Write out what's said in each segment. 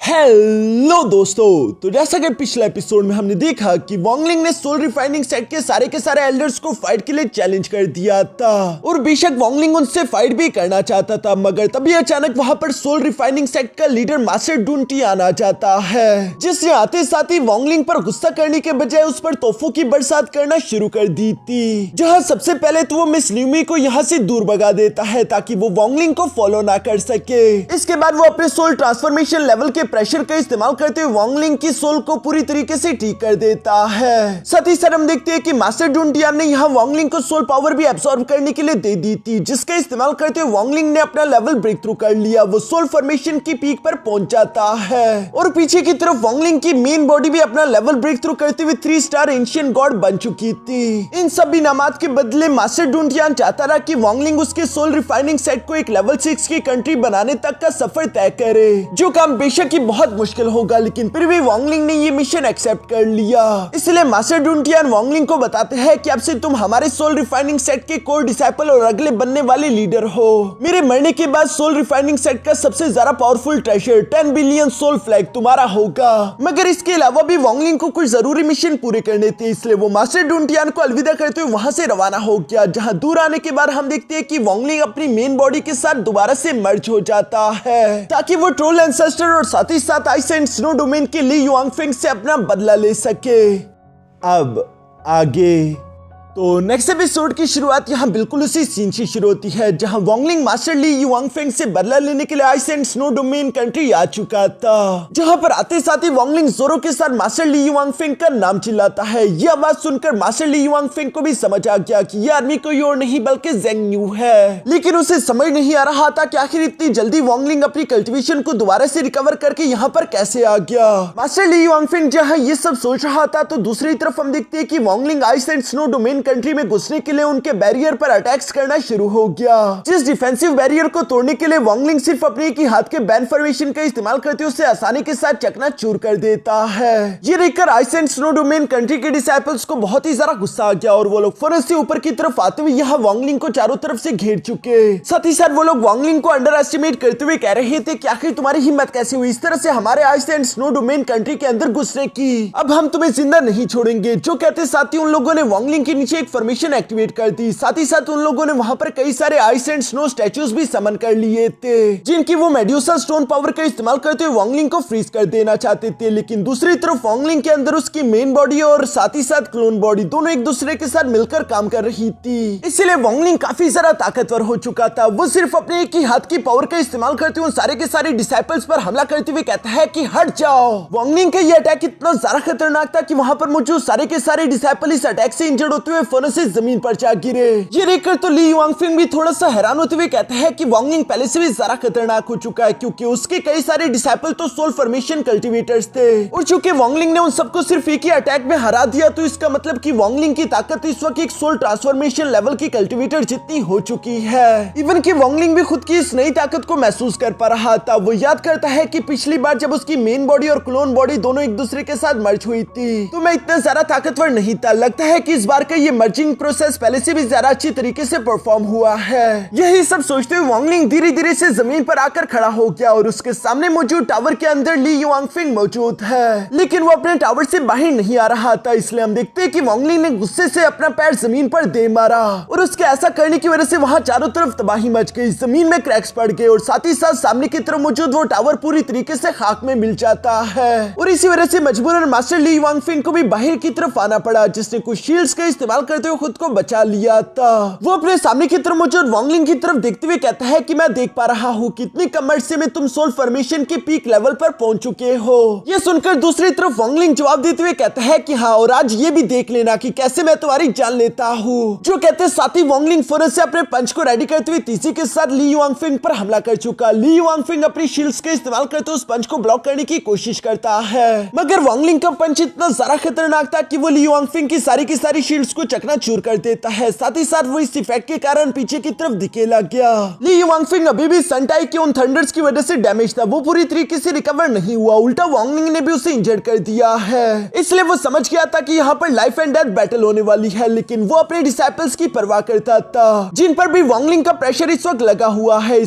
Hello दोस्तों, तो जैसा कि पिछले एपिसोड में हमने देखा कि वोंगलिंग ने सोल रिफाइनिंग सेट के सारे एल्डर्स को फाइट के लिए चैलेंज कर दिया था और बेशक वोंगलिंग उनसे फाइट भी करना चाहता था, मगर तभी अचानक वहां पर सोल रिफाइनिंग सेट का लीडर मास्टर डूंटी आना चाहता है, जिसने आते साथ ही वोंगलिंग पर गुस्सा करने के बजाय उस पर तोहफों की बरसात करना शुरू कर दी थी। जहां सबसे पहले तो वो मिस ल्यूमी को यहाँ से दूर भगा देता है ताकि वो वोंगलिंग को फॉलो ना कर सके। इसके बाद वो अपने सोल ट्रांसफॉर्मेशन लेवल के प्रेशर का इस्तेमाल करते हुए वोंगलिंग की सोल को पूरी तरीके से ठीक कर देता है। साथ ही साथ हम देखते हैं कि मास्टर डूंटियान ने यहाँ वोंगलिंग को सोल पावर भी एब्सॉर्ब करने के लिए दे दी थी, जिसका इस्तेमाल करते हुए वोंगलिंग ने अपना लेवल ब्रेक थ्रू कर लिया। वो सोल फॉर्मेशन की पीक पर पहुंच जाता है और पीछे की तरफ वोंगलिंग की मेन बॉडी भी अपना लेवल ब्रेक थ्रू करते हुए 3 स्टार एंशिएंट गॉड बन चुकी थी। इन सब इनामात के बदले मास्टर डूंटियान चाहता रहा कि वोंगलिंग उसके सोल रिफाइनिंग सेट को एक लेवल 6 की कंट्री बनाने तक का सफर तय करे, जो काम बेशक ही बहुत मुश्किल होगा, लेकिन फिर भी वोंगलिंग ने ये मिशन एक्सेप्ट कर लिया। इसलिए मास्टर डूंटियान वोंगलिंग को बताते हैं कि अब से तुम हमारे सोल रिफाइनिंग सेट के कोर डिसाइपल और अगले बनने वाले लीडर हो। मेरे मरने के बाद सोल रिफाइनिंग सेट का सबसे ज्यादा powerful treasure 10 billion soul flag तुम्हारा होगा। मगर इसके अलावा भी वोंगलिंग को कुछ जरूरी मिशन पूरे करने थे, इसलिए वो मास्टर डूंटियान को अलविदा करते हुए वहां से रवाना हो गया। जहां दूर आने के बाद हम देखते हैं कि वोंगलिंग अपनी मेन बॉडी के साथ दोबारा से मर्ज हो जाता है ताकि वो ट्रोल एंसेस्टर और साथ ही साथ आइस एंड स्नो डोमेन के ली युआंगफेंग से अपना बदला ले सके। अब आगे तो नेक्स्ट एपिसोड की शुरुआत यहाँ बिल्कुल उसी सीन से शुरू होती है, जहाँ वोंगलिंग मास्टर ली युआंगफेंग से बदला लेने के लिए ice and snow domain country आ चुका था। जहाँ पर आते साथ ही वोंगलिंग जोरो के साथ मास्टर ली युआंगफेंग का नाम चिल्लाता है। ये आवाज सुनकर मास्टर ली युआंगफेंग को भी समझ आ गया कि ये आदमी कोई और नहीं बल्कि ज़ेंग न्यू है, लेकिन उसे समझ नहीं आ रहा था कि आखिर इतनी जल्दी वोंगलिंग अपनी कल्टिवेशन को दोबारा से रिकवर करके यहाँ पर कैसे आ गया। मास्टर ली युआंगफेंग जहाँ ये सब सोच रहा था तो दूसरी तरफ हम देखते हैं कि वोंगलिंग ice and snow domain country में घुसने के लिए उनके बैरियर पर अटैक्स करना शुरू हो गया। जिस डिफेंसिव बैरियर को तोड़ने के लिए वोंगलिंग सिर्फ अपने एक ही हाथ के बैन फॉर्मेशन का इस्तेमाल करते उसे आसानी के साथ चकनाचूर कर देता है। ये देखकर ice and snow domain country के डिसाइपल्स को बहुत ही ज्यादा गुस्सा आ गया और वो लोग फौरन से ऊपर की तरफ आते हुए यहाँ वोंगलिंग को चारों तरफ से घेर चुके। साथ ही साथ वो लोग वोंगलिंग को अंडर एस्टिमेट करते हुए कह रहे थे कि आखिर तुम्हारी हिम्मत कैसे हुई इस तरह से हमारे ice and snow domain country के अंदर घुसने की, अब हम तुम्हें जिंदा नहीं छोड़ेंगे। जो कहते साथ ही उन लोगों ने वोंगलिंग के नीचे एक फॉर्मेशन एक्टिवेट कर दी। साथ ही साथ उन लोगों ने वहां पर कई सारे आइस एंड स्नो स्टैचूज भी समन कर लिए थे, जिनकी वो मेड्यूसा स्टोन पावर का इस्तेमाल करते हुए वोंगलिंग को फ्रीज कर देना चाहते थे। लेकिन दूसरी तरफ वोंगलिंग के अंदर उसकी मेन बॉडी और साथ ही साथ क्लोन बॉडी दोनों एक दूसरे के साथ मिलकर काम कर रही थी, इसलिए वोंगलिंग काफी ज्यादा ताकतवर हो चुका था। वो सिर्फ अपने एक ही हाथ की पावर का इस्तेमाल करते हुए सारे के सारे डिसाइपल्स पर हमला करते हुए कहता है कि हट जाओ। वोंगलिंग का यह अटैक इतना ज्यादा खतरनाक था कि वहां पर मौजूद सारे के सारे डिसाइपल इस अटैक से इंजर्ड होते हुए फौरन से जमीन पर जा गिरे। ये देखकर तो ली युआंगफेंग भी थोड़ा सा हैरान होते हुए कहता है कि वोंगलिंग पहले से भी ज्यादा खतरनाक हो चुका है, क्योंकि उसके कई सारे डिसाइपल तो सोल फॉर्मेशन कल्टीवेटर्स थे और चूंकि वोंगलिंग ने उन सबको सिर्फ एक ही अटैक में हरा दिया, तो इसका मतलब कि वोंगलिंग की ताकत इस वक्त एक सोल ट्रांसफॉर्मेशन लेवल की कल्टीवेटर जितनी हो चुकी है। इवन कि वोंगलिंग भी खुद की इस नई ताकत को महसूस कर पा रहा था। वो याद करता है कि पिछली बार जब उसकी मेन बॉडी और क्लोन बॉडी दोनों एक दूसरे के साथ मर्ज हुई थी तो मैं इतना ज्यादा ताकतवर नहीं था। लगता है कि इस बार का ये मर्जिंग प्रोसेस पहले से भी ज्यादा अच्छी तरीके से परफॉर्म हुआ है। यही सब सोचते हुए वोंगलिंग धीरे धीरे से जमीन पर आकर खड़ा हो गया और उसके सामने मौजूद टावर के अंदर ली युआंगफेंग मौजूद है, लेकिन वो अपने टावर से बाहर नहीं आ रहा था। इसलिए हम देखते हैं कि वोंगलिंग ने गुस्से से अपना पैर जमीन पर दे मारा और उसके ऐसा करने की वजह से वहां चारों तरफ तबाही मच गई, जमीन में क्रैक्स पड़ गए और साथ ही साथ सामने की तरफ मौजूद वो टावर पूरी तरीके से खाक में मिल जाता है। और इसी वजह से मजबूरन मास्टर ली युआंगफेंग को भी बाहर की तरफ आना पड़ा, जिसने कुछ शील्ड्स का इस्तेमाल करते हुए खुद को बचा लिया था। वो अपने सामने की तरफ मौजूद वोंगलिंग की तरफ देखते हुए कहता है कि मैं देख पा रहा हूँ कितनी कम अर्से में तुम सोल फॉर्मेशन के पीक लेवल पर पहुंच चुके हो। ये सुनकर दूसरी तरफ वोंगलिंग जवाब देते हुए कहता है कि हाँ, और आज ये भी देख लेना कि कैसे मैं तुम्हारी जान लेता हूँ। जो कहते साथ ही वोंगलिंग फौरन से अपने पंच को रेडी करते हुए तीसरी के साथ ली युआंगफेंग पर हमला कर चुका। ली युआंगफेंग अपनी शील्ड्स के इस्तेमाल करते उस पंच को ब्लॉक करने की कोशिश करता है, मगर वोंगलिंग का पंच इतना ज्यादा खतरनाक था कि वो ली युआंगफेंग की सारी शील्ड्स को चकनाचूर कर देता है। साथ ही साथ वो इस इफेक्ट के कारण पीछे की तरफ दिखे लग गया। ली युआंगफेंग अभी भी सनटाई के उन थंडर्स की वजह से डैमेज था, वो पूरी तरीके से रिकवर नहीं हुआ, उल्टा वोंगलिंग ने भी उसे इंजर्ड कर दिया है। इसलिए वो समझ गया था कि यहाँ पर लाइफ एंड डेथ बैटल होने वाली है, लेकिन वो अपने डिसाइपल्स की परवाह करता था जिन पर भी वोंगलिंग का प्रेशर इस वक्त लगा हुआ है।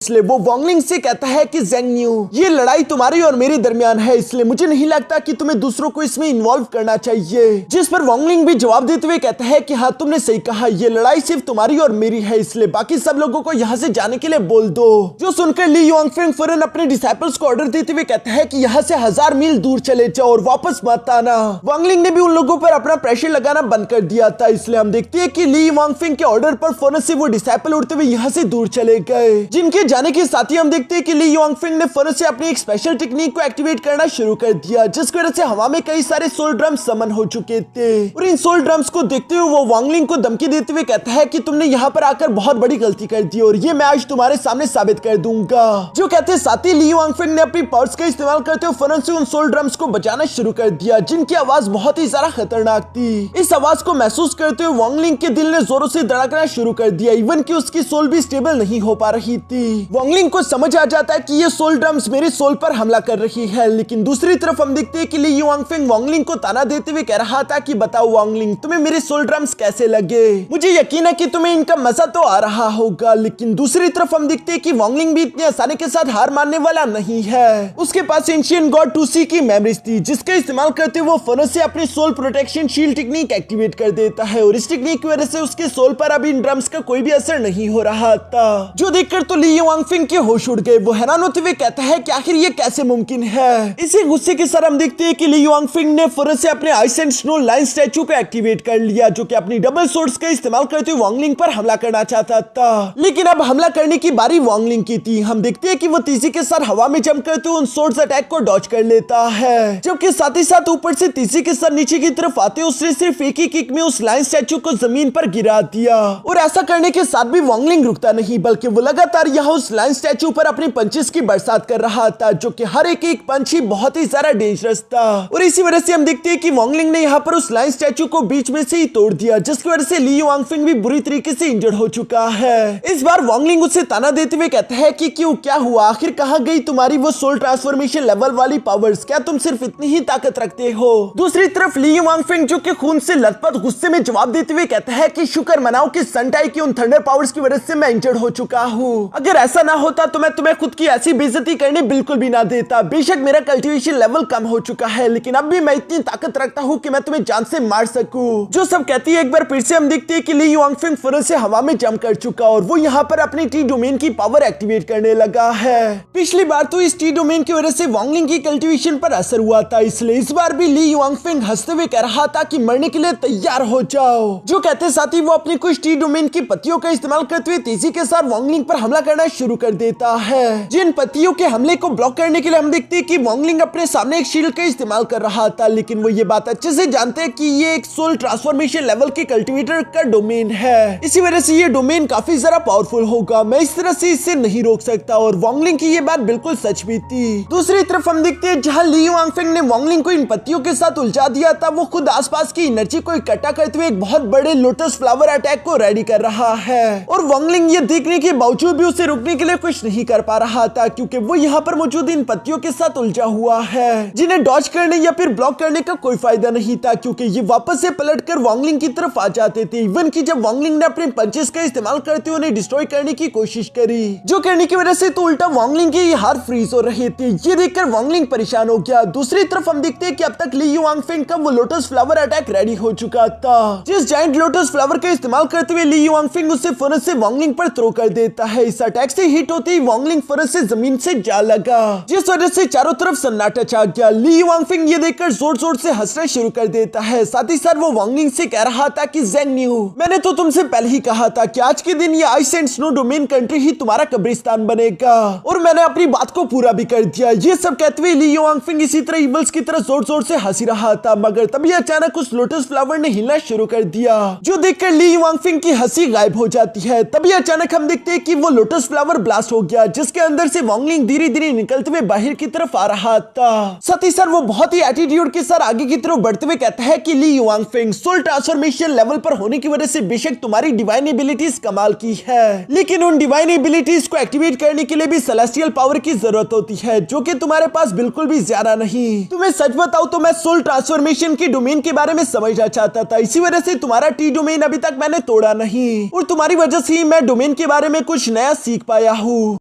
इसलिए वो वॉन्गलिंग से कहता है कि ज़ेंग न्यू, ये लड़ाई तुम्हारी और मेरे दरमियान है, इसलिए मुझे नहीं लगता कि तुम्हें दूसरों को इसमें इन्वॉल्व करना चाहिए। जिस पर वॉन्गलिंग भी जवाब देते हुए कहता है कि हाँ तुमने सही कहा, ये लड़ाई सिर्फ तुम्हारी और मेरी है, इसलिए बाकी सब लोगों को यहाँ से जाने के लिए बोल दो। जो सुनकर ली युआंगफेंग फौरन अपने डिसाइपल्स को ऑर्डर देते हुए कहता है कि यहाँ से 1000 मील दूर चले जाओ और वापस मत आना। वॉन्गलिंग ने भी उन लोगों पर अपना प्रेशर लगाना बंद कर दिया था, इसलिए हम देखते हैं कि ली युआंगफेंग के ऑर्डर पर फौरन से वो डिसाइपल उड़ते हुए यहाँ से दूर चले गए। जिनके जाने के साथ ही हम देखते हैं कि ली युआंगफेंग ने फौरन से अपनी एक स्पेशल टेक्निक को एक्टिवेट करना शुरू कर दिया, जिसकी वजह से हवा में कई सारे सोल ड्रम्स समन हो चुके थे। और इन सोल ड्रम्स को देखते हुए वो वॉन्गलिंग को धमकी देते हुए कहता है कि तुमने यहाँ पर आकर बहुत बड़ी गलती कर दी और ये मैं आज तुम्हारे सामने साबित कर दूंगा। जो कहते साथ ही ली युआंगफेंग ने अपनी पावर्स का इस्तेमाल करते हुए फौरन से उन सोल ड्रम्स को बजाना शुरू कर दिया, जिनकी आवाज बहुत ही ज्यादा खतरनाक थी। इस आवाज को महसूस करते हुए वॉन्गलिंग के दिल ने जोरों से धड़कना शुरू कर दिया, इवन कि उसकी सोल भी स्टेबल नहीं हो पा रही थी। वॉन्गलिंग को समझ आ जाता है कि ये सोल ड्रम्स मेरे सोल पर हमला कर रही है, लेकिन दूसरी तरफ हम देखते हैं कि ली युआंगफेंग वॉन्गलिंग को ताना देते हुए कह रहा था कि बताओ वॉन्गलिंग, तुम्हें मेरे सोल ड्रम्स कैसे लगे? मुझे यकीन है कि तुम्हें इनका मजा तो आ रहा होगा। लेकिन दूसरी तरफ हम देखते हैं कि वॉन्गलिंग भी इतनी आसानी के साथ हार मानने वाला नहीं है। उसके पास एंशिएंट गॉड टूसी की मेमोरीज थी, जिसका इस्तेमाल करते हुए वो फौरन से अपनी soul protection shield technique activate कर देता है और इस टेक्निक की वजह से उसके सोल पर अभी इन ड्रम्स का कोई भी असर नहीं हो रहा था। जो देखकर तो ली युआंगफेंग के होश उड़ गए। वो हैरान होते हुए कहता है कि आखिर ये कैसे मुमकिन है। इसी गुस्से के साथ हम देखते हैं कि ली युआंगफेंग ने फौरन से अपने ice and snow line statue को एक्टिवेट कर लिया, जो कि अपनी डबल सोर्ड्स का इस्तेमाल करते हुए वॉन्गलिंग पर हमला करना चाहता था। लेकिन अब हमला करने की बारी वॉन्गलिंग की थी। हम देखते हैं कि वो तेजी के साथ हवा में जंप करते हुए उन सोर्ड्स अटैक को डॉज कर लेता है, जबकि साथ ही साथ ऊपर से तेजी के साथ नीचे की तरफ आते उसने सिर्फ एक ही किक में उस लाइन स्टैचू को जमीन पर गिरा दिया। और ऐसा करने के साथ भी वॉन्गलिंग रुकता नहीं, बल्कि वो लगातार यहाँ उस लाइन स्टैचू पर अपनी पंचेस की बरसात कर रहा था, जो कि हर एक पंच ही बहुत ही ज्यादा डेंजरस था। और इसी वजह से हम देखते हैं कि वॉन्गलिंग ने यहाँ पर उस लाइन स्टैचू को बीच में से ही तोड़ दिया, जिसकी वजह से ली युआंगफेंग भी बुरी तरीके से इंजर्ड हो चुका है। इस बार वॉन्गलिंग उससे ताना देते हुए कहता है कि क्यों, क्या हुआ, आखिर कहाँ गई तुम्हारी वो सोल ट्रांसफॉर्मेशन लेवल वाली पावर्स? क्या तुम सिर्फ इतनी ही ताकत रखते हो? दूसरी तरफ ली युआंगफेंग जो कि खून से लथपथ गुस्से में जवाब देते हुए कहता है कि शुक्र मनाओ कि सन टाई की उन थंडर पावर्स की वजह से मैं इंजर्ड हो चुका हूँ। अगर ऐसा ना होता तो मैं तुम्हें खुद की ऐसी बेइज्जती करने बिल्कुल भी ना देता। बेशक मेरा कल्टीवेशन लेवल कम हो चुका है, लेकिन अब भी मैं इतनी ताकत रखता हूँ कि मैं तुम्हें जान से मार सकूं। जो सब कहती है एक बार फिर से हम देखते हैं कि ली युआंगफेंग फौरन से हवा में जंप कर चुका और वो यहाँ पर अपनी टी डोमेन की पावर एक्टिवेट करने लगा है। पिछली बार तो इस टी डोमेन की वजह से वॉन्गलिंग की कल्टीवेशन पर असर हुआ था, इसलिए इस बार भी ली युआंगफेंग हंसते हुए कह रहा था कि मरने के लिए तैयार हो जाओ। जो कहते साथ ही वो अपनी कुछ टी डोमेन की पत्तियों का इस्तेमाल करते हुए तेजी के साथ वॉन्गलिंग पर हमला करना शुरू कर देता है। जिन पत्तियों के हमले को ब्लॉक करने के लिए हम देखते हैं कि वॉन्गलिंग अपने सामने एक शील्ड का इस्तेमाल कर रहा था, लेकिन वो ये बात अच्छे से जानते हैं कि ये एक सोल ट्रांसफॉर्मेशन लेवल के कल्टीवेटर का डोमेन है। इसी वजह से ये डोमेन काफी ज्यादा पावरफुल होगा, मैं इस तरह से इसे नहीं रोक सकता। और वॉन्गलिंग की ये बात बिल्कुल सच भी थी। दूसरी तरफ हम देखते हैं जहां ली युआंगफेंग ने वॉन्गलिंग को इन पत्तियों के साथ उलझा दिया था, वो खुद आसपास की एनर्जी को इकट्ठा करते हुए एक बहुत बड़े लोटस फ्लावर अटैक को रेडी कर रहा है। और वॉन्गलिंग ये देखने के बावजूद भी उसे रोकने के लिए कुछ नहीं कर पा रहा था, क्योंकि वो यहाँ पर मौजूद इन पत्तियों के साथ उलझा हुआ है, जिन्हें डॉज करने या फिर ब्लॉक करने का कोई फायदा नहीं था, क्योंकि ये वापस से पलटकर वॉन्गलिंग की तरफ आ जाते थे। इवन कि जब वॉन्गलिंग ने अपने पंचेस का इस्तेमाल करते हुए उन्हें डिस्ट्रॉय करने की कोशिश करी, जो करने की वजह से तो उल्टा वॉन्गलिंग के हाथ फ्रीज हो रहे थे। ये देखकर वॉन्गलिंग परेशान हो गया। दूसरी तरफ हम देखते हैं कि अब तक ली युआंगफेंग का वो लोटस फ्लावर अटैक रेडी हो चुका था, जिस जायंट लोटस फ्लावर का इस्तेमाल करते हुए ली युआंगफेंग उसे फौरन से वॉन्गलिंग पर थ्रो कर देता है। इस अटैक से हिट होते ही वॉन्गलिंग फौरन से जमीन से जा लगा, जिस वजह से चारों तरफ सन्नाटा छा गया। ली युआंगफेंग ये देखकर जोर जोर से हंसना शुरू कर देता है। साथ ही साथ वो वॉन्गलिंग से कह रहा था कि ज़ेंग न्यू, मैंने तो तुमसे पहले ही कहा था कि आज के दिन ये ice and snow domain country ही तुम्हारा कब्रिस्तान बनेगा, और मैंने अपनी बात को पूरा भी कर दिया। ये सब कहते हुए ली युआंगफेंग इसी तरह इवल्स की तरह जोर जोर से हंसी रहा था, मगर तभी अचानक उस लोटस फ्लावर ने हिलना शुरू कर दिया, जो देखकर ली युआंगफेंग की हंसी गायब हो जाती है। तभी अचानक हम देखते हैं कि वो लोटस फ्लावर ब्लास्ट हो गया, जिसके अंदर से वॉन्गलिंग धीरे धीरे निकलते हुए बाहर की तरफ आ रहा था। साथ ही साथ वो बहुत ही एटीट्यूड के साथ आगे की तरफ बढ़ते हुए कहता है कि ली युआंगफेंग, सोल ट्रांसफॉर्मेशन लेवल पर होने की वजह से बेशक तुम्हारी डिवाइन एबिलिटीज कमाल की है, लेकिन उन डिवाइन एबिलिटीज को एक्टिवेट करने के लिए भी सेलेस्टियल पावर की जरूरत होती है, जो कि तुम्हारे पास बिल्कुल भी ज्यादा नहीं। तुम्हें सच बताऊं तो मैं सोल ट्रांसफॉर्मेशन की डोमेन के बारे में समझना चाहता था, इसी वजह से तुम्हारा टी डोमेन अभी तक मैंने तोड़ा नहीं, और तुम्हारी वजह से ही मैं डोमेन के बारे में कुछ नया सीख पाया हूँ।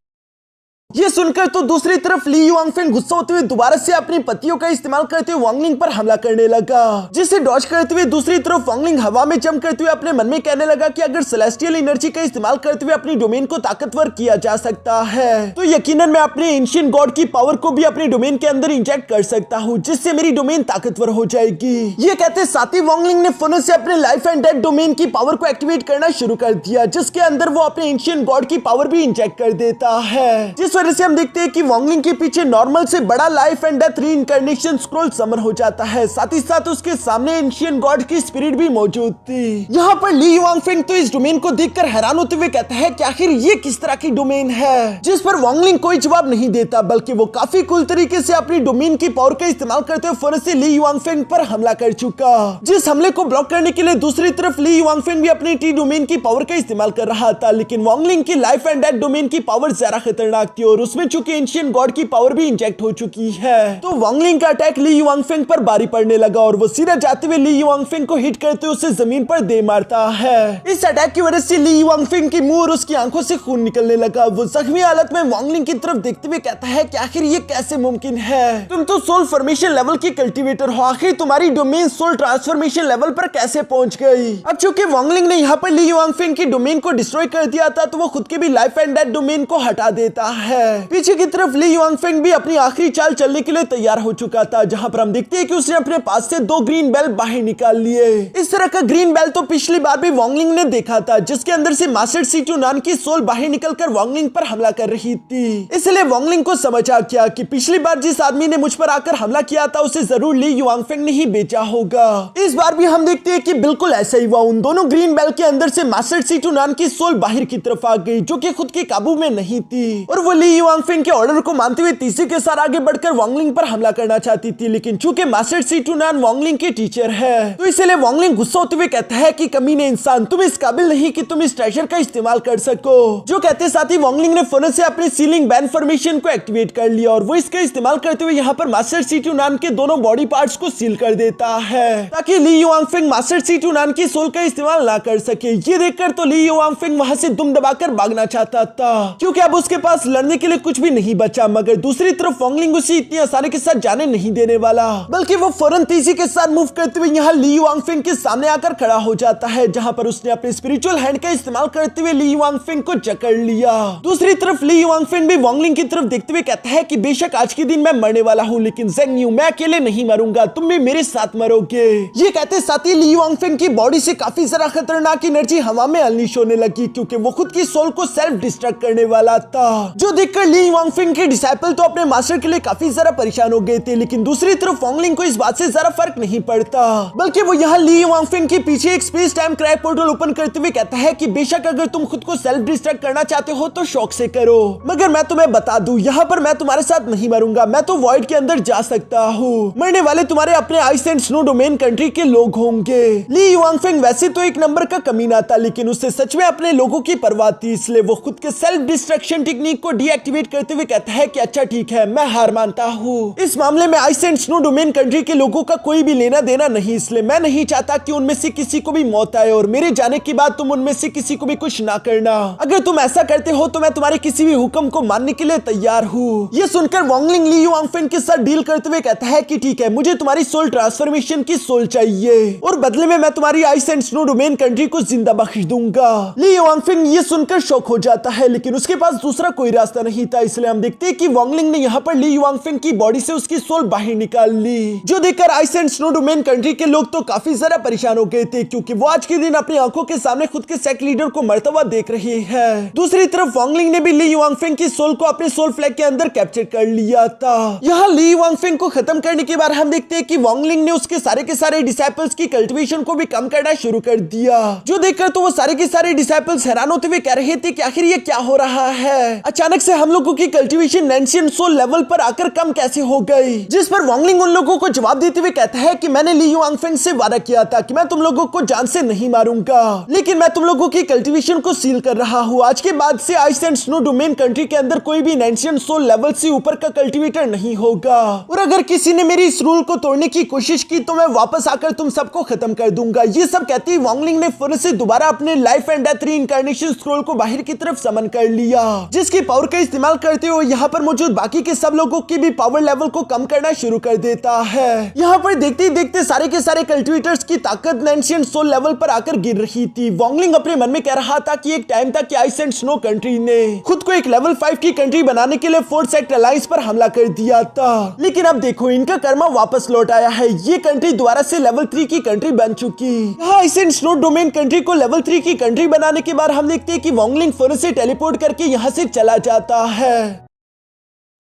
ये सुनकर तो दूसरी तरफ ली युआंगफेंग गुस्सा होते हुए दोबारा से अपनी पत्तियों का इस्तेमाल करते हुए वांगलिंग पर हमला करने लगा, जिसे डॉज करते हुए दूसरी तरफ वांगलिंग हवा में जंप करते हुए अपने मन में कहने लगा कि अगर सेलेस्टियल एनर्जी का इस्तेमाल करते हुए अपनी डोमेन को ताकतवर किया जा सकता है तो यकीनन मैं अपने एंशिएंट गॉड की पावर को भी अपने डोमेन के अंदर इंजेक्ट कर सकता हूँ, जिससे मेरी डोमेन ताकतवर हो जाएगी। ये कहते साथ ही वांगलिंग ने फुनस से अपने लाइफ एंड डेथ डोमेन की पावर को एक्टिवेट करना शुरू कर दिया, जिसके अंदर वो अपने एंशिएंट गॉड की पावर भी इंजेक्ट कर देता है, जिस वजह से हम देखते हैं कि वांगलिंग के पीछे नॉर्मल से बड़ा life and death reincarnation scroll summer हो जाता है। साथ ही साथ उसके सामने एंशिएंट गॉड की स्पिरिट भी मौजूद थी। यहाँ पर ली युआंगफेंग तो इस डोमेन को देखकर हैरान होते हुए कहता है कि आखिर ये किस तरह की डोमेन है, जिस पर वांगलिंग कोई जवाब नहीं देता, बल्कि वो काफी कूल तरीके से अपनी डोमेन की पावर का इस्तेमाल करते हुए फौरन से ली युआंगफेंग पर हमला कर चुका। जिस हमले को ब्लॉक करने के लिए दूसरी तरफ ली युआंगफेंग भी अपनी टी डोमेन की पावर का इस्तेमाल कर रहा था, लेकिन वांगलिंग की लाइफ एंड डेथ डोमेन की पावर ज्यादा खतरनाक थी और उसमें चूंकि एंशिएंट गॉड की पावर भी इंजेक्ट हो चुकी है, तो वांगलिंग का अटैक ली युआंगफेंग पर भारी पड़ने लगा और वो सीधा जाते हुए ली युआंगफेंग को हिट करते हुए उसे जमीन पर दे मारता है। इस अटैक की वजह से ली युआंगफेंग की मुंह और उसकी आंखों से खून निकलने लगा। वो जख्मी हालत में वांगलिंग की तरफ देखते हुए कहता है कि आखिर ये कैसे मुमकिन है, तुम तो सोल फॉर्मेशन लेवल की कल्टीवेटर हो, आखिर तुम्हारी डोमेन सोल ट्रांसफॉर्मेशन लेवल पर कैसे पहुंच गई। अब चूंकि वांगलिंग ने यहाँ पर ली युआंगफेंग की डोमेन को डिस्ट्रॉय कर दिया था, तो वो खुद के भी लाइफ एंड डेथ डोमेन को हटा देता है। पीछे की तरफ ली युआंगफेंग भी अपनी आखिरी चाल चलने के लिए तैयार हो चुका था, जहां पर हम देखते हैं कि उसने अपने पास से 2 ग्रीन बेल बाहर निकाल लिए। इस तरह का ग्रीन बेल तो पिछली बार भी वांगलिंग ने देखा था, जिसके अंदर से मास्टर C2 नान की सोल बाहर निकलकर वांगलिंग पर हमला कर रही थी। इसलिए वांगलिंग को समझ आ गया कि पिछली बार जिस आदमी ने मुझ पर आकर हमला किया था उसे जरूर ली युआंगफेंग ने ही बेचा होगा। इस बार भी हम देखते हैं कि बिल्कुल ऐसा ही हुआ। उन दोनों ग्रीन बेल के अंदर से मास्टर C2 नान की सोल बाहर की तरफ आ गई, जो कि खुद के काबू में नहीं थी, और वो ली युआंगफेंग के ऑर्डर को मानते हुए तीसरी के साथ आगे बढ़कर वांगलिंग पर हमला करना चाहती थी, लेकिन चूंकि मास्टर C2 नान वांगलिंग के टीचर है, तो इसलिए वांगलिंग गुस्सा होते हुए कहता है कि कमीने इंसान, तुम इस काबिल नहीं कि तुम इस ट्रेजर का इस्तेमाल कर सको। जो कहते साथ ही वांगलिंग ने फौरन से अपने सीलिंग बैन फॉर्मेशन को एक्टिवेट कर लिया और वो इसका इस्तेमाल करते हुए यहाँ पर मास्टर C2 नान के दोनों बॉडी पार्ट्स को सील कर देता है, ताकि ली युआंगफेंग मास्टर C2 नान की सोल का इस्तेमाल ना कर सके। ये देखकर तो ली युआंगफेंग वहां से दुम दबाकर भागना चाहता था, क्योंकि अब उसके पास लड़ने के लिए कुछ भी नहीं बचा। मगर दूसरी तरफ वांगलिंग उसे इतनी आसानी के साथ जाने नहीं देने वाला, बल्कि वो फौरन तेजी के साथ मूव करते हुए यहाँ ली युआंगफेंग के सामने आकर खड़ा हो जाता है, जहाँ पर उसने अपने स्पिरिचुअल हैंड का इस्तेमाल करते हुए ली युआंगफेंग को जकड़ लिया। दूसरी तरफ ली युआंगफेंग भी वांगलिंग की तरफ देखते हुए कहता है कि बेशक आज के दिन मैं मरने वाला हूँ, लेकिन ज़ेंग यू, मैं अकेले नहीं मरूंगा, तुम भी मेरे साथ मरोगे। ये कहते साथ ही ली युआंगफेंग की बॉडी से काफी ज्यादा खतरनाक एनर्जी हवा में अनलीश होने लगी, क्योंकि वो खुद की सोल को सेल्फ डिस्ट्रक्ट करने वाला था। जो देखकर ली युआंगफेंग के डिसाइपल तो अपने मास्टर के लिए काफी ज्यादा परेशान हो गए थे, लेकिन दूसरी तरफ वांगलिंग को इस बात से ज्यादा फर्क नहीं पड़ता, बल्कि वो यहाँ ली युआंगफेंग के पीछे एक space time crack portal open करते हुए कहता है कि बेशक अगर तुम खुद को सेल्फ डिस्ट्रक्ट करना चाहते हो तो शौक से करो, मगर मैं तुम्हें बता दूं यहाँ पर मैं तुम्हारे साथ नहीं मरूंगा, मैं तो वॉइड के अंदर जा सकता हूँ। मरने वाले तुम्हारे अपने ice and snow domain country के लोग होंगे। ली युआंगफेंग वैसे तो एक नंबर का कमीना था, लेकिन उससे सच में अपने लोगों की परवाह थी, इसलिए वो खुद के सेल्फ डिस्ट्रक्शन टेक्निक को डीएक्टिवेट करते हुए कहता है कि अच्छा ठीक है, मैं हार मानता हूँ। इस मामले में ice and snow domain country के लोगों का कोई भी लेना देना नहीं, इसलिए मैं नहीं चाहता कि उनमें से किसी को भी मौत आए और मेरे जाने के बाद तुम उनमें से किसी को भी कुछ ना करना। अगर तुम ऐसा करते हो तो मैं तुम्हारे किसी भी हुक्म को मानने के लिए तैयार हूँ। ये सुनकर वांगलिंग ली युआंगफेंग के साथ डील करते हुए कहता है कि ठीक है, मुझे तुम्हारी सोल ट्रांसफॉर्मेशन की सोल चाहिए और बदले में मैं तुम्हारी ice and snow domain country को जिंदा बख्श दूंगा। ली युआंगफेंग ये सुनकर शॉक हो जाता है, लेकिन उसके पास दूसरा कोई रास्ता नहीं था, इसलिए हम देखते हैं कि वांगलिंग ने यहाँ पर ली युआंगफेंग की बॉडी से उसकी सोल बाहर निकाल ली। जो देखकर ice and snow domain country के लोग तो काफी ज्यादा परेशान हो गए थे, क्योंकि वो आज के दिन अपनी आंखों के सामने खुद के सेक्ट लीडर को मरता हुआ देख रहे हैं। दूसरी तरफ वांगलिंग ने भी ली युआंगफेंग की सोल को अपने सोल फ्लैग के अंदर कैप्चर कर लिया था। यहाँ ली युआंगफेंग को खत्म करने के बाद हम देखते हैं कि वांगलिंग ने उसके सारे के सारे डिसाइपल्स की कल्टीवेशन को भी कम करना शुरू कर दिया। जो देखकर तो वो सारे के सारे डिसाइपल्स हैरान होते हुए कह रहे थे कि आखिर ये क्या हो रहा है, अचानक से हम लोगों की कल्टीवेशन एंशिएंट सोल लेवल पर आकर कम कैसे हो गई। जिस पर वांगलिंग उन लोगों को जवाब देते हुए कहता है कि मैंने ली युआंगफेंग से वादा किया था कि मैं तुम लोगों को जान से नहीं मारूंगा, लेकिन मैं तुम लोगों की कल्टीवेशन को सील कर रहा हूँ। आज के बाद से ice and snow domain country के अंदर कोई भी एंशिएंट सोल लेवल से ऊपर का कल्टीवेटर नहीं होगा, और अगर किसी ने मेरी इस रूल को तोड़ने की कोशिश की तो मैं वापस आकर तुम सबको खत्म कर दूंगा। ये सब कहते ही वांगलिंग ने फौरन से दोबारा अपने life and death reincarnation scroll को बाहर की तरफ समन कर लिया, जिसकी पावर का इस्तेमाल करते हुए यहाँ पर मौजूद बाकी के सब लोगों की भी पावर लेवल को कम करना शुरू कर देता है। यहाँ पर देखते ही देखते सारे के सारे कल्टिवेटर्स की ताकत एंशिएंट सोल लेवल पर आकर गिर रही थी। वॉन्गलिंग अपने मन में कह रहा था कि एक टाइम था कि आइस एंड स्नो कंट्री ने खुद को एक लेवल 5 की कंट्री बनाने के लिए फोर्थ सेक्टर अलायंस पर हमला कर दिया था, लेकिन अब देखो इनका कर्मा वापस लौट आया है। ये कंट्री दोबारा से लेवल 3 की कंट्री बन चुकी। यहाँ ice and snow domain country को लेवल 3 की कंट्री बनाने के बाद हम देखते हैं कि वॉन्गलिंग फौरन से टेलीपोर्ट करके यहाँ से चला जाता है।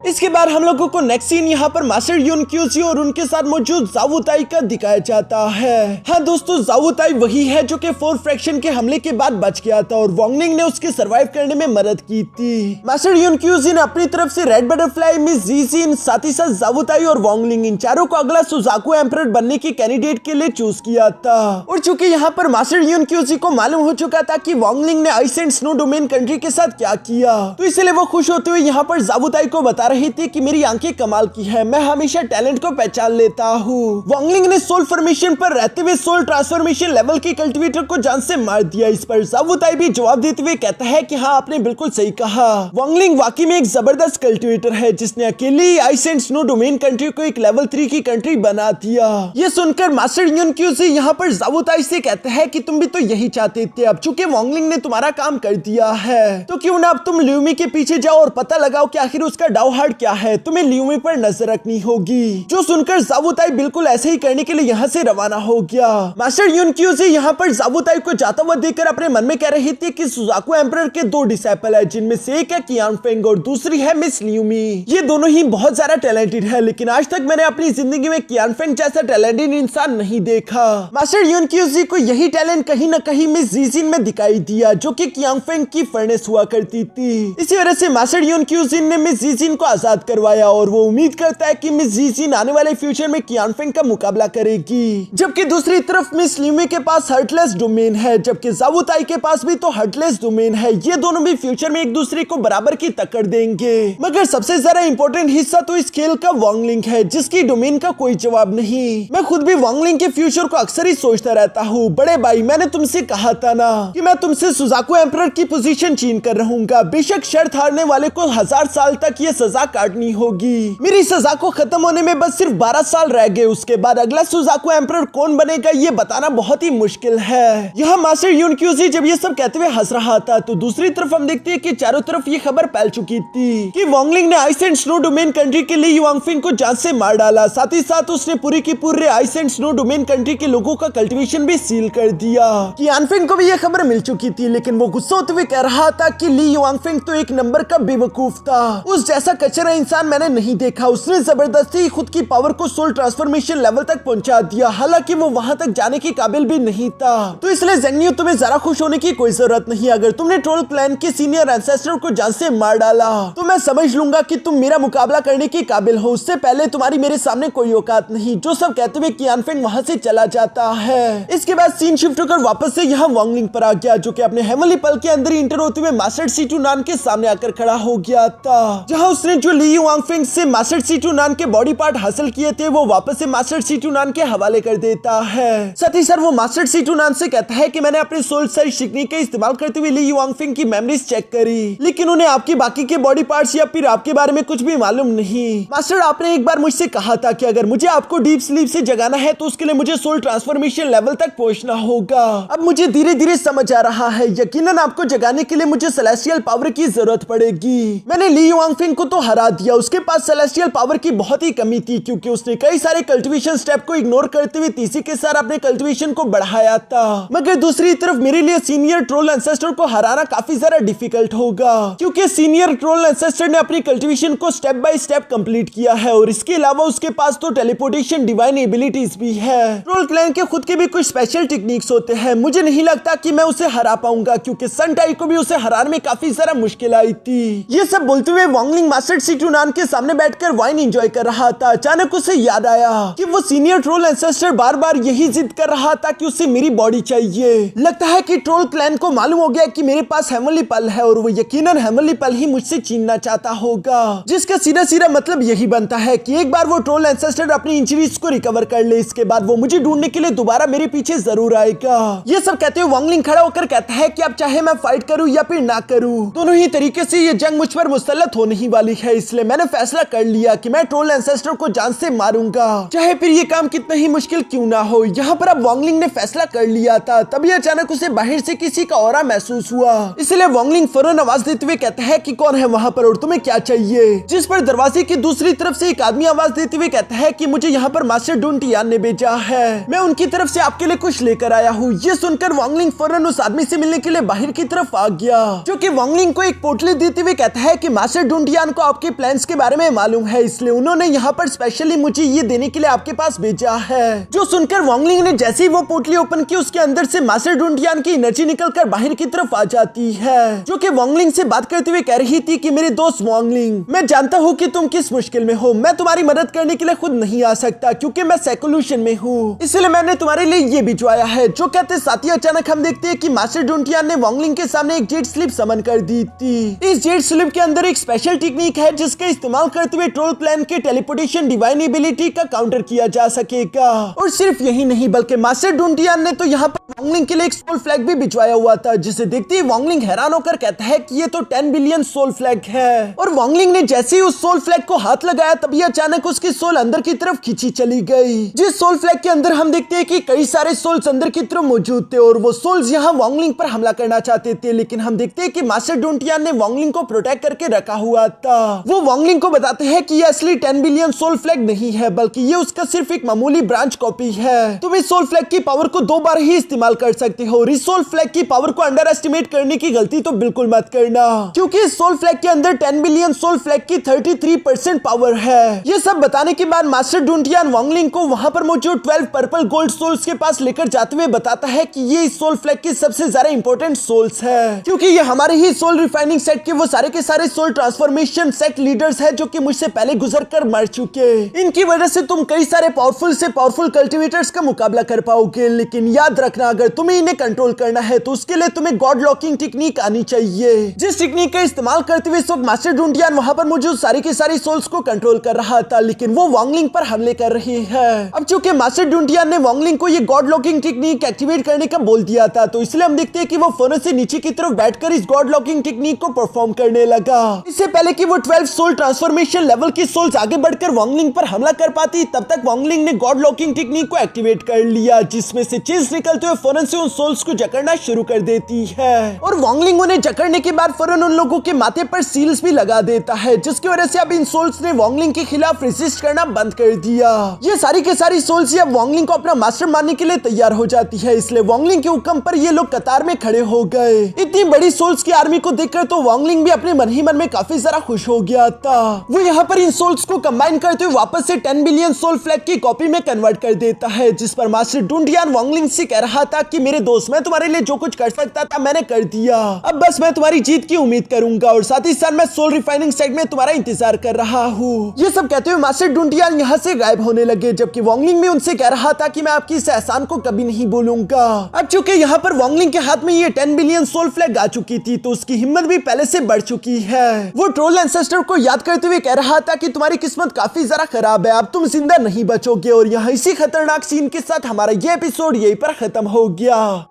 इसके बाद हम लोगों को नेक्स्ट सीन यहाँ पर मास्टर यून क्यूजी और उनके साथ मौजूद जावु ताई का दिखाया जाता है। हाँ दोस्तों, जावु ताई वही है जो कि फोर फ्रैक्शन के हमले के बाद बच गया था और वॉन्गलिंग ने उसके सरवाइव करने में मदद की थी। मास्टर यून क्यूजी ने अपनी तरफ से रेड बटरफ्लाई, मिस जीजिन, साथ ही साथ जावु ताई और वॉन्गलिंग इन चारों को अगला सुजाकू एम्परर बनने के कैंडिडेट के लिए चूज किया था। और चूंकि यहाँ पर मास्टर यून क्यूजी को मालूम हो चुका था कि वॉन्गलिंग ने ice and snow domain country के साथ क्या किया, तो इसलिए वो खुश होते हुए यहाँ पर जावु ताई को बता रही थी कि मेरी आंखें कमाल की है, मैं हमेशा टैलेंट को पहचान लेता हूँ। वॉन्गलिंग ने सोल फॉर्मेशन पर रहते हुए सोल ट्रांसफॉर्मेशन लेवल के कल्टिवेटर को जान से मार दिया। इस पर जावु ताई भी जवाब देते हुए कहता है कि हाँ आपने बिल्कुल सही कहा, वॉन्गलिंग वाकई में एक जबरदस्त कल्टिवेटर है जिसने अकेले ice and snow domain country को एक लेवल 3 की कंट्री बना दिया। ये सुनकर मास्टर यून क्यूजी यहाँ पर जावु ताई से कहते हैं कि तुम भी तो यही चाहते थे, अब चूंकि वॉन्गलिंग ने तुम्हारा काम कर दिया है तो क्यों ना अब तुम ल्यूमी के पीछे जाओ और पता लगाओ कि आखिर उसका डाउ हार्ट क्या है, तुम्हें ल्यूमी पर नजर रखनी होगी। जो सुनकर जावु ताई बिल्कुल ऐसे ही करने के लिए यहाँ से रवाना हो गया। मास्टर यून क्यूजी यहाँ पर जावु ताई को जाता हुआ देखकर अपने मन में कह रही थी कि सुजाकू एम्परर के 2 डिसेपल है, जिनमें से एक है कियान फेंग और दूसरी है मिस ल्यूमी। ये दोनों ही बहुत ज्यादा टैलेंटेड है, लेकिन आज तक मैंने अपनी जिंदगी में कियान फेंग जैसा टैलेंटेड इंसान नहीं देखा। मास्टर यून क्यूजी को यही टैलेंट कहीं न कहीं मिस जीजिन में दिखाई दिया, जो कि कियान फेंग की फर्नेस हुआ करती थी। इसी वजह से मास्टर यून क्यूजी ने मिस जीजिन को आजाद करवाया और वो उम्मीद करता है कि मिस जीजिन आने वाले फ्यूचर में कियान फेंग का मुकाबला करेगी। जबकि दूसरी तरफ मिस ल्यूमी के पास हर्टलेस डोमेन है, जबकि जावु ताई के पास भी तो हर्टलेस डोमेन है। ये दोनों भी फ्यूचर में एक दूसरे को बराबर की टक्कर देंगे। मगर सबसे ज्यादा इंपॉर्टेंट हिस्सा तो इस खेल का वॉन्गलिंग है, जिसकी डोमेन का कोई जवाब नहीं। मैं खुद भी वॉन्गलिंग के फ्यूचर को अक्सर ही सोचता रहता हूँ। बड़े भाई, मैंने तुमसे कहा था ना कि मैं तुमसे सुजाकू एम्परर की पोजीशन छीन कर रहूंगा। बेशक शर्त हारने वाले को 1000 साल तक ये सजा काटनी होगी। मेरी सजा को खत्म होने में बस सिर्फ 12 साल रह गए। उसके बाद अगला सुजाकू एम्परर कौन बनेगा ये बताना बहुत ही मुश्किल है। यहाँ मास्टर यून क्यूजी जब ये सब कहते हुए हंस रहा था, तो दूसरी तरफ हम देखते हैं कि चारों तरफ ये खबर फैल चुकी थी कि वॉन्गलिंग ने ice and snow domain country के लिए युआंगफिंग को जान से मार डाला। साथ ही साथ उसने पूरी की पूरी ice and snow domain country के लोगों का कल्टीवेशन भी सील कर दिया। युआंगफिंग को भी ये खबर मिल चुकी थी, लेकिन वो गुस्सा होते हुए कह रहा था कि ली युआंगफिंग तो एक नंबर का बेवकूफ था, उस जैसा कचरा इंसान मैंने नहीं देखा। उसने जबरदस्ती खुद की पावर को सोल ट्रांसफॉर्मेशन लेवल तक पहुंचा दिया, हालांकि वो वहां तक जाने के काबिल भी नहीं था। तो इसलिए ज़ेंगियो, तुम्हें जरा खुश होने की कोई जरूरत नहीं। अगर तुमने ट्रोल क्लैन के सीनियर एंसेस्टर को जान से मार डाला तो मैं समझ लूंगा कि तुम मेरा मुकाबला करने के काबिल हो। उससे पहले तुम्हारी मेरे सामने कोई औकात नहीं। जो सब कहते हुए कियान फेंग वहां से चला जाता है। इसके बाद सीन शिफ्ट होकर वापस से यहाँ वॉन्गलिंग पर आ गया, जो कि अपने हेवनली पल के अंदर इंटर होते हुए मास्टर सीटू नान के सामने आकर खड़ा हो गया था, जहाँ उसने जो ली युआंगफिंग से मास्टर सीटू नान के बॉडी पार्ट हासिल किए थे वो वापस से मास्टर सीटू नान के हवाले कर देता है। साथ ही साथ वो मास्टर सीटू नान से कहता है कि मैंने अपने सोल सर्च टेक्निक का इस्तेमाल करते हुए ली युआंगफिंग की मेमोरीज चेक करी, लेकिन उन्हें आपकी बाकी के बॉडी पार्ट्स या फिर आपके बारे में कुछ भी मालूम नहीं। मास्टर, आपने एक बार मुझसे कहा था कि अगर मुझे आपको डीप स्लीप से जगाना है तो उसके लिए मुझे सोल ट्रांसफॉर्मेशन लेवल तक पहुंचना होगा। अब मुझे धीरे धीरे समझ आ रहा है, यकीनन आपको जगाने के लिए मुझे सेलेस्टियल पावर की जरूरत पड़ेगी। मैंने ली युआंगफिंग को तो हरा दिया, उसके पास सेलेस्टियल पावर की बहुत ही कमी थी, क्योंकि उसने कई सारे कल्टीवेशन स्टेप को इग्नोर करते हुए तीसरी के साथ अपने कल्टीवेशन को बढ़ाया था। मगर दूसरी तरफ मेरे लिए सीनियर ट्रोल एंसेस्टर को हराना काफी ज्यादा डिफिकल्ट होगा, क्योंकि सीनियर ट्रोल एंसेस्टर ने अपनी कल्टीवेशन को स्टेप बाय स्टेप कंप्लीट किया है और इसके अलावा उसके पास तो टेलीपोर्टेशन डिवाइन एबिलिटीज भी है। ट्रोल क्लैन के खुद के भी कुछ स्पेशल टेक्निक्स होते हैं। मुझे नहीं लगता कि मैं उसे हरा पाऊंगा, क्योंकि सन टाई को भी उसे हराने में काफी ज्यादा मुश्किल आई थी। ये सब बोलते हुए वॉन्गलिंग मास्टर सीट यूनान के सामने बैठकर वाइन एंजॉय कर रहा था, अचानक उसे याद आया कि वो सीनियर ट्रोल एंसेस्टर बार बार यही जिद कर रहा था कि उसे मेरी बॉडी चाहिए। लगता है कि ट्रोल क्लैन को मालूम हो गया कि मेरे पास हेमली पल है और वो यकीनन हेमली पल ही मुझसे छीनना चाहता होगा, जिसका सीधा सीधा मतलब यही बनता है कि एक बार वो ट्रोल एंसेस्टर अपनी इंजरीज को रिकवर कर ले, इसके बाद वो मुझे ढूंढने के लिए दोबारा मेरे पीछे जरूर आएगा। ये सब कहते हुए वॉन्गलिंग खड़ा होकर कहता है कि अब चाहे मैं फाइट करूं या फिर ना करूं, दोनों ही तरीके से ये जंग मुझ पर मुसल्लत होने ही वाली है, इसलिए मैंने फैसला कर लिया कि मैं ट्रोल एंसेस्टर को जान से मारूंगा, चाहे फिर ये काम कितना ही मुश्किल क्यों ना हो। यहाँ पर अब वॉन्गलिंग ने फैसला कर लिया था, तभी अचानक उसे बाहर से किसी का ऑरा महसूस हुआ, इसलिए वॉन्गलिंग फौरन आवाज देते हुए कहता है कि कौन है वहाँ पर और तुम्हें क्या चाहिए, जिस पर दरवाजे की दूसरी तरफ से एक आदमी आवाज देते हुए कहता है कि मुझे यहाँ पर मास्टर डूंटियान ने भेजा है, मैं उनकी तरफ से आपके लिए कुछ लेकर आया हूँ। ये सुनकर वॉन्गलिंग फौरन उस आदमी से मिलने के लिए बाहर की तरफ आ गया, जो कि वॉन्गलिंग को एक पोटली देते हुए कहता है कि मास्टर डूंटियान को आपके प्लान्स के बारे में मालूम है, इसलिए उन्होंने यहाँ पर स्पेशली मुझे ये देने के लिए आपके पास भेजा है। जो सुनकर वॉन्गलिंग ने जैसे ही वो पोटली ओपन की, उसके अंदर से मास्टर डूंटियान की एनर्जी निकलकर बाहर की तरफ आ जाती है, जो कि वॉन्गलिंग से बात करते हुए कह रही थी कि मेरे दोस्त वॉन्गलिंग, मैं जानता हूँ कि तुम किस मुश्किल में हो, मैं तुम्हारी मदद करने के लिए खुद नहीं आ सकता क्योंकि मैं साइकोल्यूशन में हूँ, इसलिए मैंने तुम्हारे लिए ये भिजवाया है। जो कहते साथ ही अचानक हम देखते हैं कि मास्टर डूंटियान ने वॉन्गलिंग के सामने एक जेट स्लिप समन कर दी थी। इस जेट स्लिप के अंदर एक स्पेशल टेक्निक है जिसका इस्तेमाल करते हुए ट्रोल क्लैन के टेलीपोर्टेशन डिवाइन एबिलिटी का काउंटर किया जा सकेगा। और सिर्फ यही नहीं बल्कि मास्टर डूंटियान ने तो यहाँ पर वॉन्गलिंग के लिए एक सोल फ्लैग भी भिजवाया हुआ था, जिसे देखते ही वॉन्गलिंग हैरान होकर कहता है कि ये तो 10 बिलियन सोल फ्लैग है। और वॉन्गलिंग ने जैसे ही उस सोल फ्लैग को हाथ लगाया तभी अचानक उसकी सोल अंदर की तरफ खींची चली गई। जिस सोल फ्लैग के अंदर हम देखते हैं कि कई सारे सोल्स अंदर की तरफ मौजूद थे और वो सोल्स यहाँ वॉन्गलिंग पर हमला करना चाहते थे, लेकिन हम देखते हैं कि मास्टर डूंटियान ने वॉन्गलिंग को प्रोटेक्ट करके रखा हुआ था। वो वॉन्गलिंग को बताते हैं कि ये असली 10 बिलियन सोल फ्लैग नहीं है बल्कि ये उसका सिर्फ एक मामूली ब्रांच कॉपी है। तुम इस सोल फ्लैग की पावर को 2 बार ही इस्तेमाल कर सकते हो और इस सोल फ्लैग की पावर को अंडर एस्टिमेट करने की गलती तो बिल्कुल मत करना, क्योंकि इस सोल फ्लैग के अंदर 10 बिलियन सोल फ्लैग की 33% पावर है। ये सब बताने के बाद मास्टर डूंटियान वॉन्गलिंग को वहां पर मौजूद 12 पर्पल गोल्ड सोल्स के पास लेकर जाते हुए बताता है कि ये इस सोल फ्लैग की सबसे ज्यादा इंपॉर्टेंट सोल्स है, क्योंकि ये हमारे ही सोल रिफाइनिंग सेट के वो सारे के सारे सोल ट्रांसफॉर्मेशन सेट लीडर्स है जो कि मुझसे पहले गुजर कर मर चुके। इनकी वजह से तुम कई सारे पावरफुल से पावरफुल कल्टिवेटर्स का मुकाबला कर पाओगे, लेकिन याद रखना अगर तुम्हें इन्हें कंट्रोल करना है तो उसके लिए तुम्हें गॉड लॉकिंग टेक्निक आनी चाहिए, जिस टेक्निक का इस्तेमाल करते हुए इस वक्त मास्टर डूंटियान वहां पर मौजूद सारी की सारी सोल्स को कंट्रोल कर रहा था, लेकिन वो वॉन्गलिंग पर हमले कर रही है। अब चूंकि मास्टर डूंटियान ने वॉन्गलिंग को ये गॉड लॉकिंग टेक्निक एक्टिवेट करने का बोल दिया था, तो इसलिए हम देखते हैं कि वो फौरन से नीचे की तरफ बैठकर इस गॉड लॉकिंग टेक्निक को परफॉर्म करने लगा। इससे पहले कि वो 12 सोल ट्रांसफॉर्मेशन लेवल की सोल्स आगे बढ़कर वॉन्गलिंग पर हमला कर पाती, तब तक वॉन्गलिंग ने गॉड लॉकिंग टेक्निक को एक्टिवेट कर लिया, जिसमें से चीज निकलते हुए फौरन से उन सोल्स को जकड़ना शुरू कर देती है। और वॉन्गलिंग उन्हें जकड़ने के बाद फौरन उन लोगों के माथे पर सील्स भी लगा देता है, जिसकी वजह से अब इन सोल्स ने वॉन्गलिंग के खिलाफ रेजिस्ट करना बंद कर दिया। ये सारी के सारी सोल्स अब वॉन्गलिंग को अपना मास्टर मानने के लिए तैयार हो जाती है, इसलिए वॉन्गलिंग के हुक्म पर ये लोग कतार में खड़े हो गए। इतनी बड़ी सोल्स की आर्मी को देखकर तो वॉन्गलिंग भी अपने मन ही मन में काफी ज्यादा खुश हो गया था। वो यहाँ पर इन सोल्स को कंबाइन करते हुए वापस से 10 बिलियन सोल फ्लैग की कॉपी में कन्वर्ट कर देता है, जिस पर मास्टर डूंटियान वॉन्गलिंग से कह रहा था कि मेरे दोस्त, मैं तुम्हारे लिए जो कुछ कर सकता था मैंने कर दिया, अब बस मैं तुम्हारी जीत की उम्मीद करूंगा और साथ ही साथ मैं सोल रिफाइनिंग सेट में तुम्हारा इंतजार कर रहा हूँ। ये सब कहते हुए मास्टर डूंटियान यहाँ से गायब होने लगे, जबकि वॉन्गलिंग भी उनसे कह रहा था कि मैं आपकी इस एहसान को कभी नहीं भूलूंगा। अब चूंकि यहाँ पर वॉन्गलिंग के हाथ में ये 10 बिलियन सोल फ्लैग आ चुकी थी, तो उसकी हिम्मत भी पहले से बढ़ चुकी है। वो ट्रोल एंसेस्टर को याद करते हुए कह रहा था कि तुम्हारी किस्मत काफी ज्यादा खराब है, अब तुम जिंदा नहीं बचोगे। और यहाँ इसी खतरनाक सीन के साथ हमारा ये एपिसोड यहीं पर खत्म हो गया।